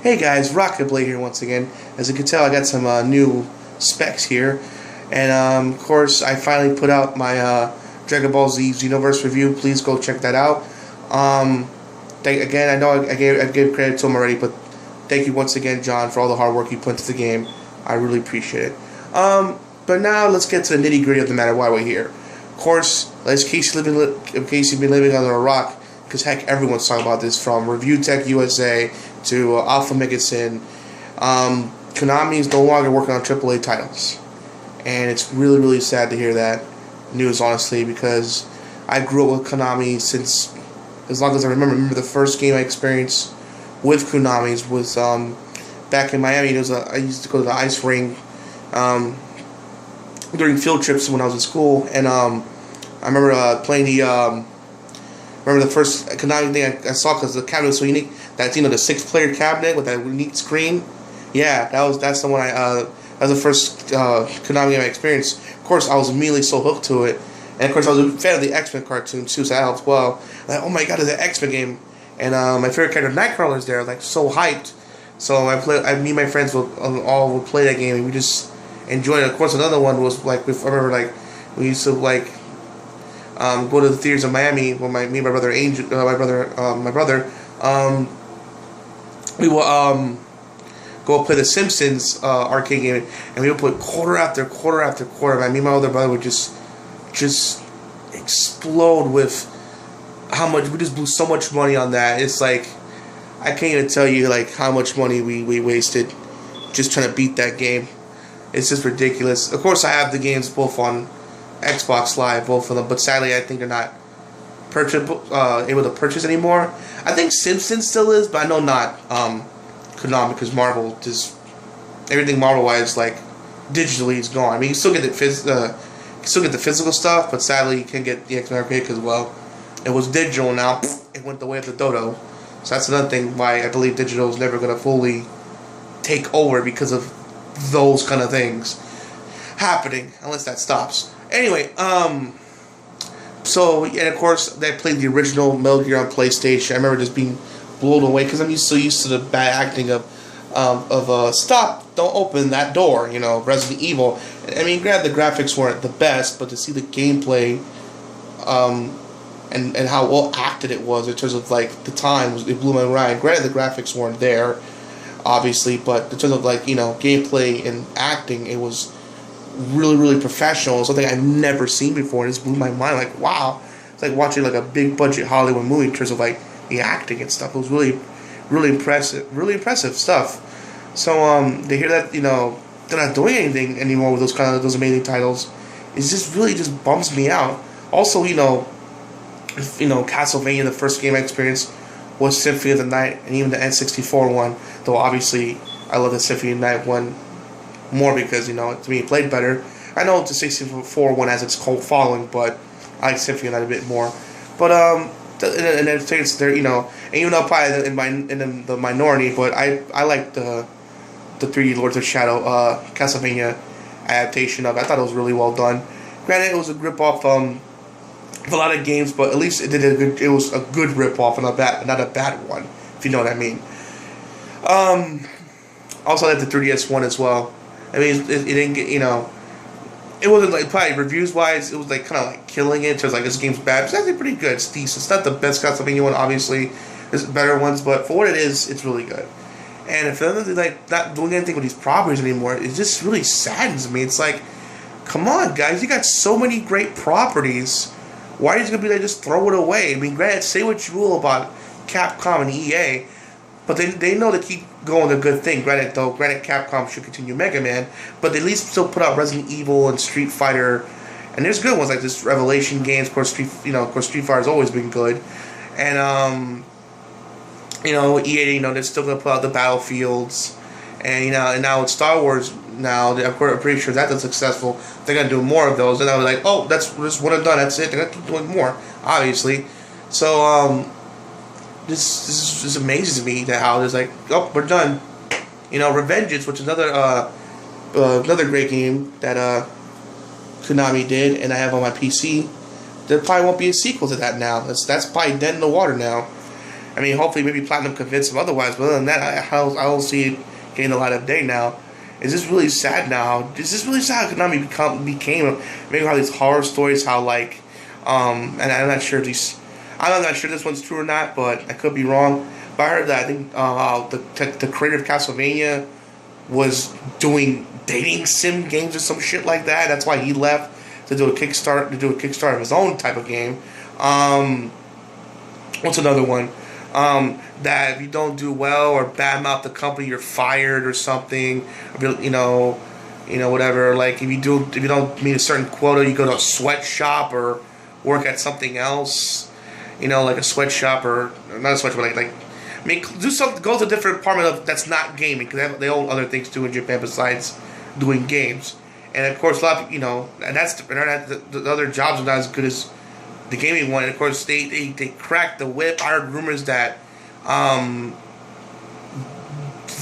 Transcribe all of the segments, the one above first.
Hey guys, RockingTheBlade here once again. As you can tell, I got some new specs here, and of course, I finally put out my Dragon Ball Z Xenoverse review. Please go check that out. Again, I know I gave credit to him already, but thank you once again, John, for all the hard work you put into the game. I really appreciate it. But now let's get to the nitty gritty of the matter. Why we're here. Of course, in case you've been living under a rock, because heck, everyone's talking about this, from Review Tech USA to Alpha Megasin. Konami is no longer working on AAA titles, and it's really, really sad to hear that news, honestly, because I grew up with Konami since as long as I remember. Remember the first game I experienced with Konami was back in Miami. I used to go to the ice ring during field trips when I was in school, and I remember playing the. Remember the first Konami thing I saw, because the cabinet was so unique. That's the 6-player cabinet with that unique screen. Yeah, that's the one that was the first Konami game I experienced. Of course, I was immediately so hooked to it, and of course I was a fan of the X-Men cartoon too, so that helped well. Like, oh my god, it's an X-Men game, and my favorite character Nightcrawler is there. Like, so hyped. So me and my friends would play that game, and we just enjoyed it. Of course, another one was like, I remember like we used to like. Go to the theaters in Miami with me and my brother Angel, my brother. We will go play the Simpsons arcade game, and we would put quarter after quarter after quarter. Me and my older brother would just explode with how much we just blew so much money on that. It's like I can't even tell you like how much money we wasted just trying to beat that game. It's just ridiculous. Of course, I have the games both on Xbox Live, both of them, but sadly I think they're not able to purchase anymore. I think Simpsons still is, but I know not Konami, because Marvel just everything Marvel wise like digitally is gone. I mean, you still get the physical stuff, but sadly you can get the X-Men arcade as well. It was digital now. It went the way of the dodo. So that's another thing why I believe digital is never going to fully take over, because of those kind of things happening, unless that stops. Anyway, so, and of course, they played the original Metal Gear on PlayStation. I remember just being blown away, because I'm so used to the bad acting of stop, don't open that door, Resident Evil. I mean, granted, the graphics weren't the best, but to see the gameplay, and how well acted it was in terms of, like, the time, it blew my mind. Granted, the graphics weren't there, obviously, but in terms of, like, gameplay and acting, it was really, really professional. Something I've never seen before. It just blew my mind. Like, wow, it's like watching like a big budget Hollywood movie in terms of like the acting and stuff. It was really, really impressive stuff. So to hear that they're not doing anything anymore with those amazing titles, it just really just bums me out. Also, Castlevania, the first game I experienced was Symphony of the Night, and even the N64 one. Though obviously I love the Symphony of the Night one more, because to me it played better. I know the 64 one has its cult following, but I like Symphony of the Night a bit more. But and it's there, and even though I'm probably in the minority, but I like the 3D Lords of Shadow Castlevania adaptation of it. I thought it was really well done. Granted, it was a rip off of a lot of games, but at least it was a good rip off and not a bad one, if you know what I mean. Also, I like the 3DS one as well. I mean, it didn't get, it wasn't like, probably reviews wise, it was like kind of like killing it. It's like, this game's bad. It's actually pretty good. It's decent. It's not the best Castlevania one, obviously. There's better ones, but for what it is, it's really good. And if they're like not doing anything with these properties anymore, it just really saddens me. It's like, come on, guys, you got so many great properties. Why are you gonna be like, just throw it away? I mean, granted, say what you will about Capcom and EA, but they know to keep going a good thing. Granted, Capcom should continue Mega Man, but they at least still put out Resident Evil and Street Fighter, and there's good ones like this Revelation games. Of course, Street Fighter's always been good, and EA, they're still gonna put out the Battlefields, and and now with Star Wars, now I'm pretty sure that's successful. They're gonna do more of those, and I was like, oh, that's just what I've done. That's it. They're gonna keep doing more, obviously. So This just amazes me that how there's like, oh, we're done. Revengeance, which is another great game that Konami did, and I have on my PC. There probably won't be a sequel to that now. That's probably dead in the water now. I mean, hopefully maybe Platinum convinced him otherwise. But other than that, I don't see it getting a light of day now. Is this really sad now? Is this really sad? Konami became making all these horror stories. How like, and I'm not sure I'm not sure this one's true or not, but I could be wrong. But I heard that I think the creator of Castlevania was doing dating sim games or some shit like that. That's why he left to do a Kickstarter of his own type of game. What's another one? That if you don't do well or badmouth the company, you're fired or something. You know, whatever. Like if you don't meet a certain quota, you go to a sweatshop or work at something else. You know, like a sweatshop or not a sweatshop, but do something. Go to a different department that's not gaming because they own other things too in Japan besides doing games. And of course, a lot of, and that's the other jobs are not as good as the gaming one. And of course, they cracked the whip. I heard rumors that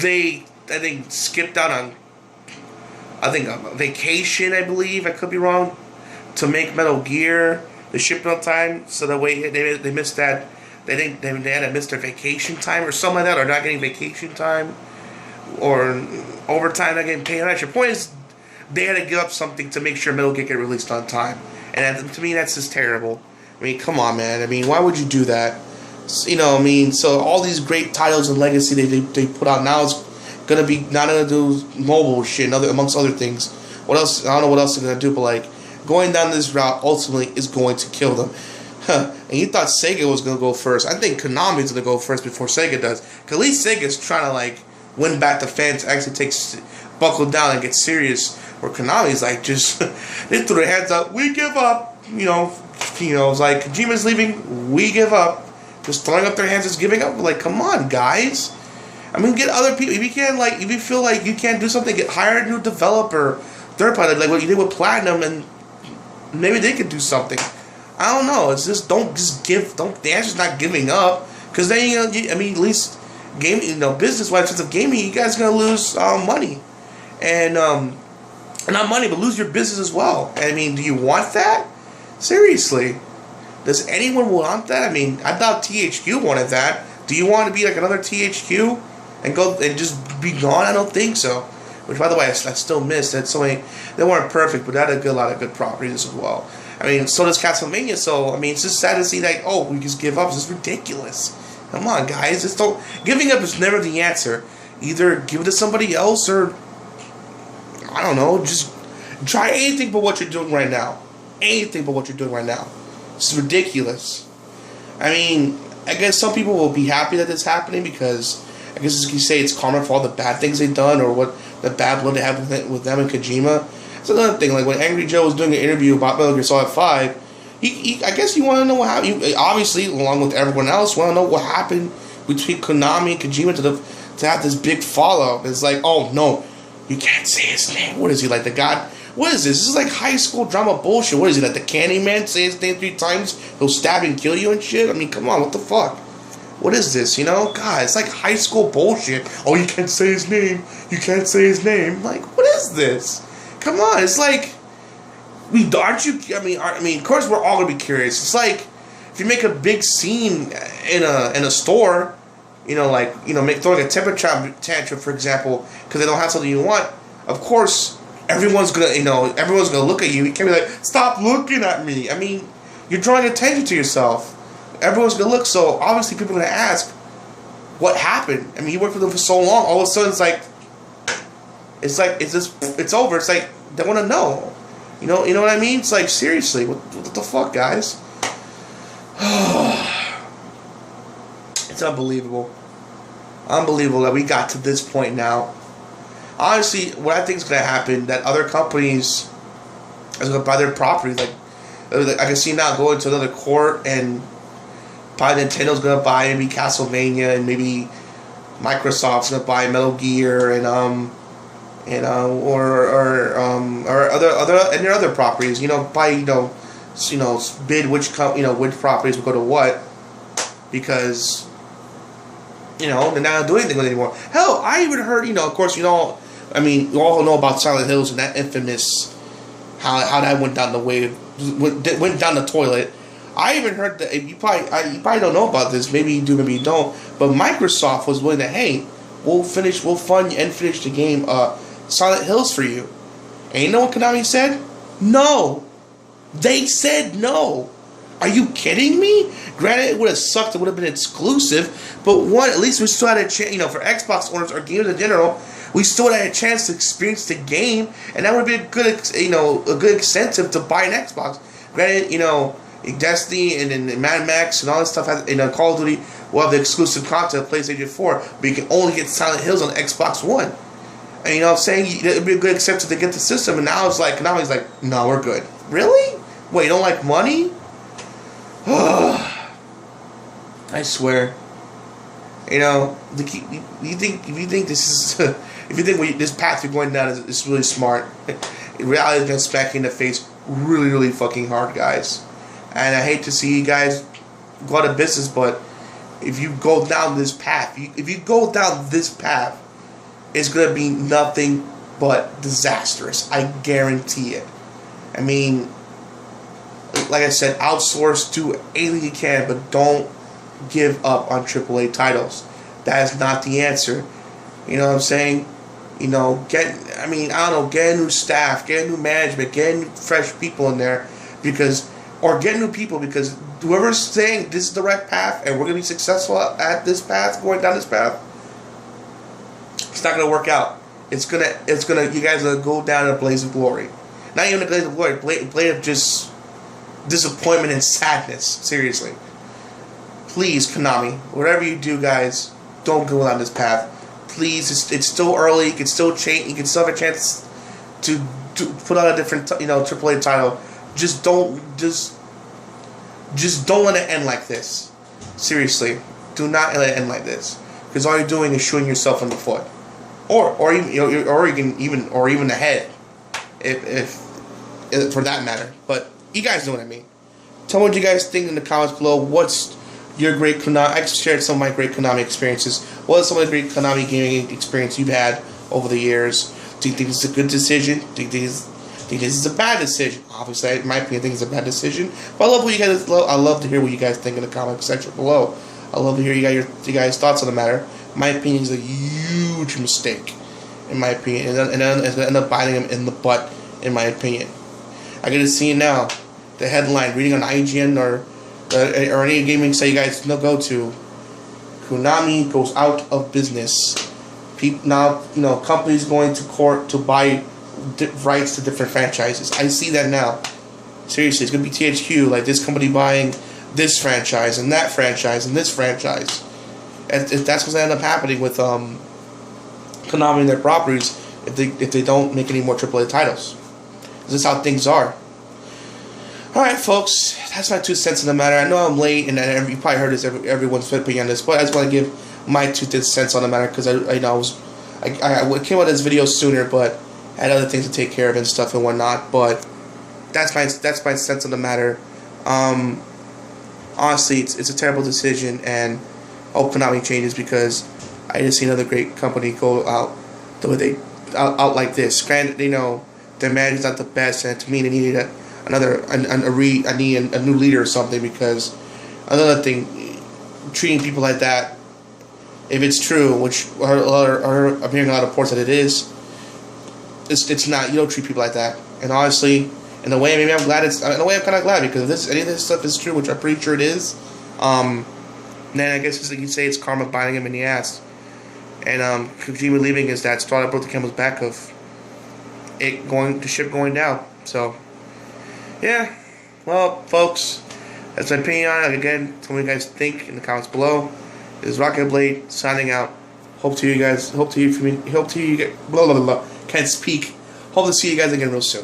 they skipped out on a vacation. I believe I could be wrong to make Metal Gear. The shipment time, so that way they missed that. They had to miss their vacation time or something like that, or not getting vacation time, or overtime not getting paid. Your point is, they had to give up something to make sure Metal Gear get released on time, and to me that's just terrible. I mean, come on, man. I mean, why would you do that? So all these great titles and legacy they put out now is gonna be not gonna do mobile shit, amongst other things. What else? I don't know what else they're gonna do, but going down this route ultimately is going to kill them. And you thought Sega was going to go first. I think Konami's going to go first before Sega does. Because at least Sega's trying to win back the fans, actually buckle down and get serious. Where Konami's just, they threw their hands up, we give up. It's like, Kojima's leaving, we give up. Just throwing up their hands, just giving up. Come on, guys. I mean, get other people. If you can't, if you feel like you can't do something, hire a new developer, third party, like what you did with Platinum, and maybe they could do something. I don't know. It's just the answer's not giving up, because then at least gaming, business wise, sense of gaming, you guys are gonna lose money, and not money, but lose your business as well. I mean, do you want that? Seriously, does anyone want that? I mean, I thought THQ wanted that. Do you want to be like another THQ and go and just be gone? I don't think so. Which, by the way, I still missed. They weren't perfect, but they had a lot of good properties as well. I mean, so does Castlevania. So, I mean, it's just sad to see that, we just give up. It's just ridiculous. Come on, guys. Giving up is never the answer. Either give it to somebody else or, I don't know, just try anything but what you're doing right now. Anything but what you're doing right now. It's ridiculous. I mean, I guess some people will be happy that it's happening because I guess you can say it's karma for all the bad things they've done or what the bad blood they have with them and Kojima. It's another thing. When Angry Joe was doing an interview about Metal Gear Solid 5, I guess you want to know what happened. Obviously, along with everyone else, want to know what happened between Konami and Kojima to have this big fallout. It's oh no, you can't say his name. What is he, the god? What is this? This is high school drama bullshit. What is he, the Candyman? Say his name 3 times, he'll stab and kill you and shit? I mean, come on, what the fuck? What is this, God, it's high school bullshit. Oh, you can't say his name. You can't say his name. What is this? Come on, it's aren't you, I mean, of course we're all going to be curious. It's if you make a big scene in a store, throwing a temper tantrum, for example, because they don't have something you want, of course, everyone's going to look at you. You can't be stop looking at me. I mean, you're drawing attention to yourself. Everyone's going to look, so obviously people are going to ask, what happened? I mean, you worked with them for so long, all of a sudden it's over. It's they want to know. You know what I mean? It's seriously, what the fuck, guys? It's unbelievable. Unbelievable that we got to this point now. Honestly, what I think is going to happen, that other companies are going to buy their properties. I can see now going to another court, and probably Nintendo's going to buy maybe Castlevania, and maybe Microsoft's going to buy Metal Gear, and other properties. Bid which properties will go to what, because they're not doing anything with it anymore. Hell, I even heard, of course, you all know about Silent Hills and that infamous how that went down the toilet. I even heard that you probably don't know about this. Maybe you do, maybe you don't. But Microsoft was willing to, hey, we'll fund and finish the game Silent Hills for you. And you know what Konami said? No. They said no. Are you kidding me? Granted, it would have sucked. It would have been exclusive. But one, at least we still had a chance. For Xbox owners or gamers in general, we still had a chance to experience the game, and that would be a good, a good incentive to buy an Xbox. Granted, Destiny and Mad Max and all this stuff has, Call of Duty will have the exclusive content of PlayStation 4, but you can only get Silent Hills on Xbox One. And what I'm saying, it would be a good incentive to get the system. And now it's like, Konami's like, no, we're good. Really? Wait, you don't like money? I swear. If you think this is, if you think this path you're going down is really smart, reality is gonna smack you in the face really, really fucking hard, guys. And I hate to see you guys go out of business, but if you go down this path, it's gonna be nothing but disastrous. I guarantee it. I mean, like I said, outsource, do anything you can, but don't give up on AAA titles. That is not the answer. You know what I'm saying? Get a new staff, get a new management, get new fresh people in there, or get new people, because whoever's saying this is the right path and we're gonna be successful at this path, going down this path, it's not gonna work out. It's gonna. You guys are gonna go down in a blaze of glory. Not even a blaze of glory, blaze of just disappointment and sadness. Seriously. Please, Konami, whatever you do, guys, don't go down this path. Please, it's still early. You can still change. You can still have a chance to put out a different, AAA title. Just don't let it end like this. Seriously, do not let it end like this, because all you're doing is shooting yourself in the foot, or even the head, if for that matter. But you guys know what I mean. Tell me what you guys think in the comments below. What's your great Konami? I've shared some of my great Konami experiences. What are some of the great Konami gaming experience you've had over the years? Do you think it's a good decision? Do you think this is a bad decision? Obviously, in my opinion, I think it's a bad decision. But I love to hear what you guys think in the comment section below. I love to hear you guys' thoughts on the matter. My opinion is a huge mistake, in my opinion, and it's gonna end up biting him in the butt, in my opinion. I get to see now the headline reading on IGN or any gaming site you guys go to. Konami goes out of business. Now, companies going to court to buy rights to different franchises. I see that now. Seriously, it's going to be THQ, like this company buying this franchise and that franchise and this franchise. And that's what's going to end up happening with Konami and their properties if they don't make any more AAA titles. This is how things are. Alright, folks, that's my 2 cents in the matter. I know I'm late, and you probably heard this, everyone's opinion on this, but I just want to give my 2 cents on the matter, because I came out of this video sooner, but I had other things to take care of and stuff and whatnot. But that's my sense on the matter. Honestly, it's a terrible decision, and I hope Konami changes, because I just see another great company go out the way they out like this. Granted, their management's not the best, and to me, they needed a new leader or something, because another thing, treating people like that, if it's true, which I'm hearing a lot of reports that it is, it's not. You don't treat people like that. And honestly, in a way, maybe I'm glad. In a way, I'm kind of glad, because if any of this stuff is true, which I'm pretty sure it is, then I guess you say it's karma biting him in the ass. And Kojima leaving is that straw that broke the camel's back of the ship going down. So, yeah. Well, folks, that's my opinion on it. Again, tell me what you guys think in the comments below. This is RockingTheBlade signing out. Hope to hear you guys. Hope to hear from me. Hope to hear you get. Blah blah blah. Can't speak. Hope to see you guys again real soon.